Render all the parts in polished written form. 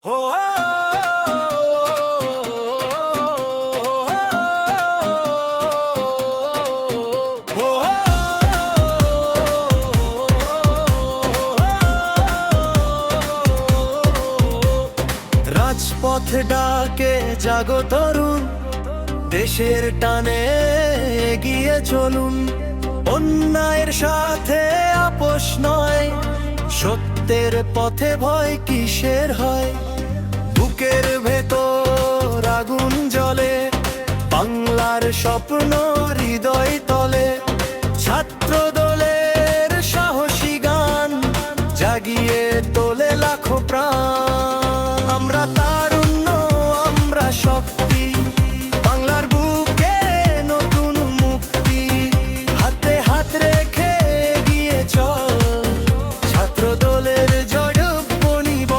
রাজপথ ডাকে জাগো তরুণ, দেশের টানে এগিয়ে চলুন। অন্যায়ের সাথে আপোষ নয়, সত্যের পথে ভয় কিসের হয়? বুকের ভেতর আগুন জ্বলে, বাংলার স্বপ্ন হৃদয় তলে। ছাত্র দলের সাহসী গান জাগিয়ে তোলে লাখো প্রাণ। আমরা তারুণ্য, আমরা শক্তি, বাংলার বুকে নতুন মুক্তি। হাতে হাত রেখে এগিয়ে চল, ছাত্র দলের জড়বনিব।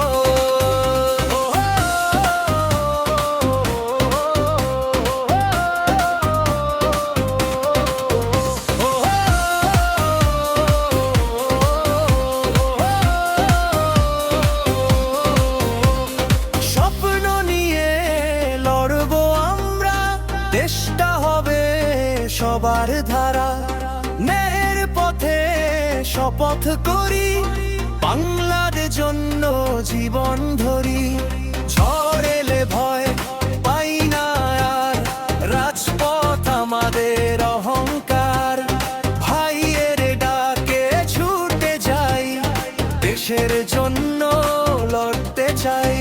স্বপ্ন নিয়ে লড়বো আমরা, দেশটা হবে সবার ধারা। ন্যায়ের পথে শপথ করি, বাংলার জন্য জীবন ধরি। ঝড় এলে ভয় পাই না আর, রাজপথ আমাদের অহংকার। ভাইয়ের ডাকে ছুটে যাই, দেশের জন্য লড়তে চাই।